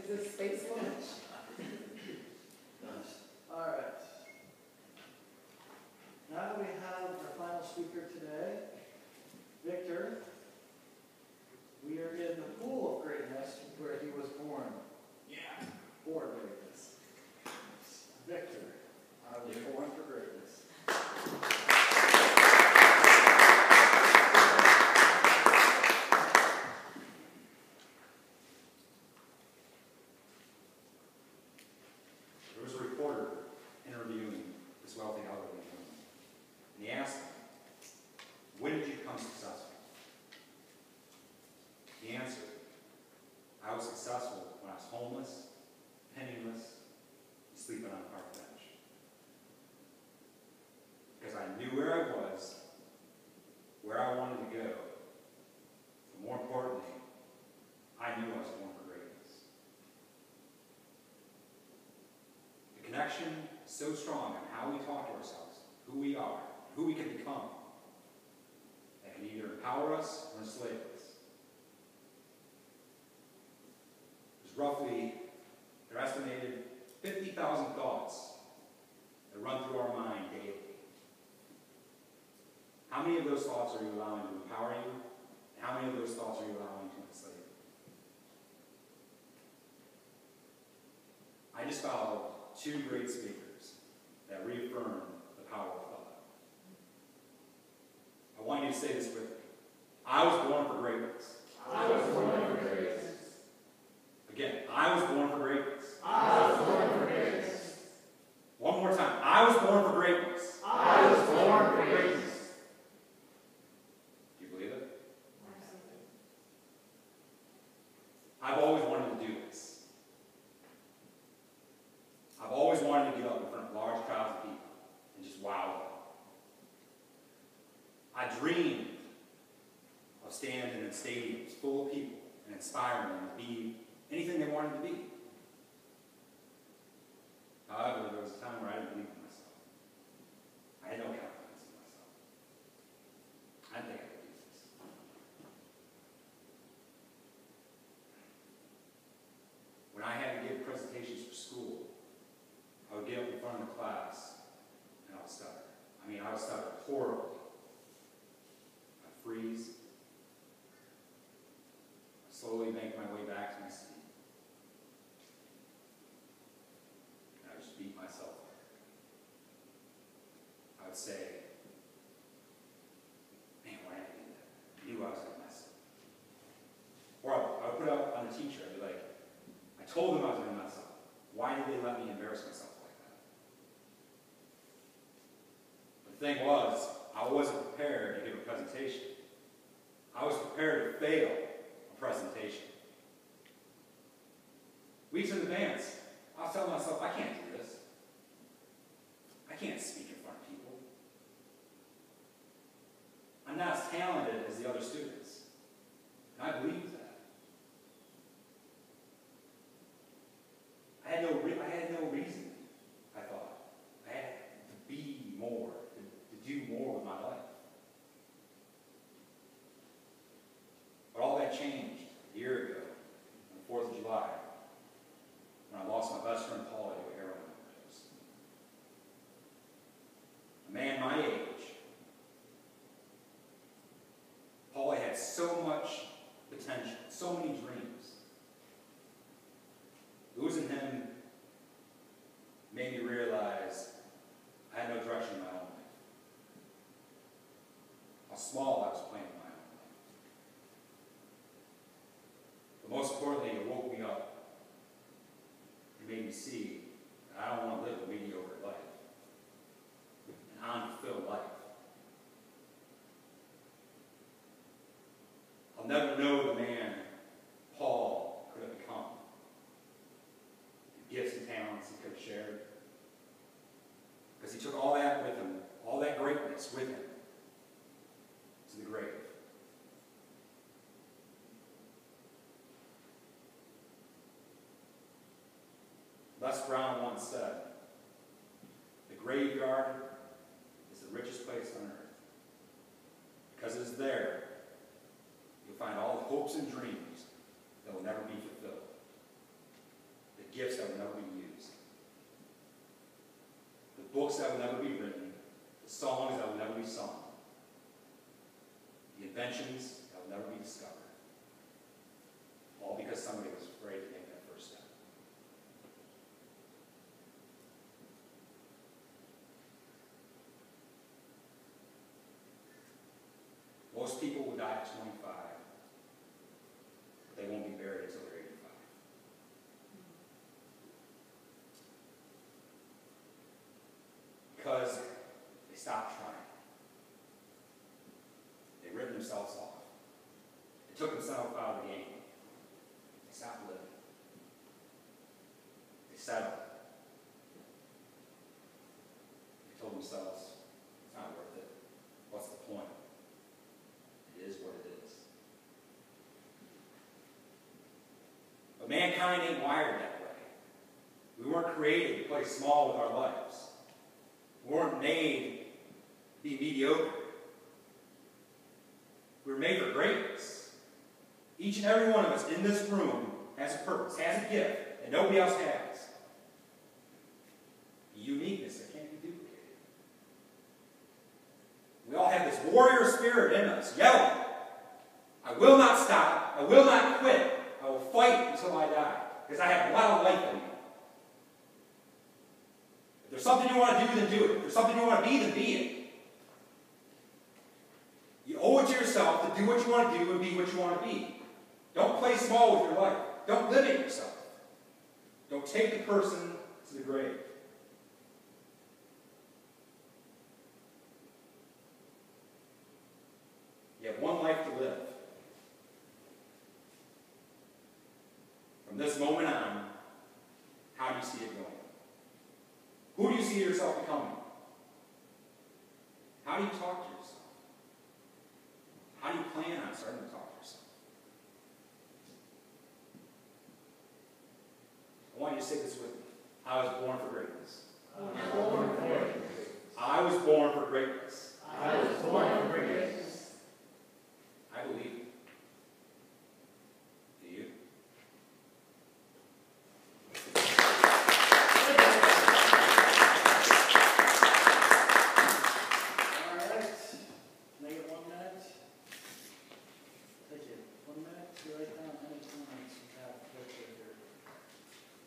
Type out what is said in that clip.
this space lunch? All right. Now we have our final speaker today, Victor. We are in the pool of greatness where he was born. Yeah. For greatness. Victor, I was born for greatness. There was a reporter interviewing this wealthy elderly woman, and he asked him, "When did you become successful?" He answered, "I was successful when I was homeless, penniless, and sleeping on a park bench. Because I knew where I was, where I wanted to go, but more importantly, I knew I was born for greatness." The connection is so strong in how we talk to ourselves, who we are, who we can become, that can either empower us or enslave us. They're estimated 50,000 thoughts that run through our mind daily. How many of those thoughts are you allowing to empower you? And how many of those thoughts are you allowing to enslave you? I just followed two great speakers that reaffirm the power of thought. I want you to say this with me. I was born for greatness. I was born for greatness. Again, I was born for greatness. I was born for greatness. One more time. I was born for greatness. I was born for greatness. Do you believe it? I've always wanted to do this. I've always wanted to get up in front of large crowds of people and just wow them. I dreamed of standing in stadiums full of people and inspiring them to be anything they wanted to be. However, there was a time where I didn't believe in myself. I had no confidence in myself. I didn't think I could do this. When I had to give presentations for school, I would get up in front of the class and I would stutter. I would stutter horribly. I'd freeze. I'd slowly make my way back to my seat. Beat myself up. I would say, "Man, why did I do that? I knew I was going to mess up." Or I would put up on the teacher, I'd be like, "I told them I was going to mess up. Why did they let me embarrass myself like that?" But the thing was, I wasn't prepared to give a presentation. I was prepared to fail a presentation. Weeks in advance, I was telling myself, I can't do this. I can't speak in front of people. I'm not as talented as the other students. And I believed that. I had no reason, I thought. I had to be more, to do more with my life. But all that changed a year ago, on the 4th of July, when I lost my best friend Paul to a heroin overdose. A man my age. Paulie had so much potential, so many dreams. Losing him made me realize I had no direction in my own life. How small I was playing in my own life. But most importantly, it woke me up. It made me see that I don't want to live a mediocre life. An unfulfilled life. I'll never know the man Paul could have become. The gifts and talents he could have shared. Because he took all that with him, all that greatness with him, to the grave. Les Brown once said, "The graveyard is the richest place on earth. Because it is there you'll find all the hopes and dreams that will never be fulfilled." inventions that will never be discovered. All because somebody was afraid to take that first step. Most people will die at 25, but they won't be buried until they're 85. Because they stopped trying. They written themselves off. They took themselves out of the game. They stopped living. They settled. They told themselves, it's not worth it. What's the point? It is what it is. But mankind ain't wired that way. We weren't created to play small with our lives. We weren't made to be mediocre. We were made for greatness. Each and every one of us in this room has a purpose, has a gift that nobody else has. A uniqueness that can't be duplicated. We all have this warrior spirit in us, yelling, I will not stop, I will not quit, I will fight until I die, because I have a lot of life in me. If there's something you want to do, then do it. If there's something you want to be, then be it. You owe it to yourself to do what you want to do and be what you want to be. Don't play small with your life. Don't limit yourself. Don't take the person to the grave. You have one life to live. From this moment on, how do you see it going? Who do you see yourself becoming? How do you talk to yourself? How do you plan on starting to talk to yourself? I want you to say this with me. I was born for greatness. I was born for greatness. I was born for greatness. I was born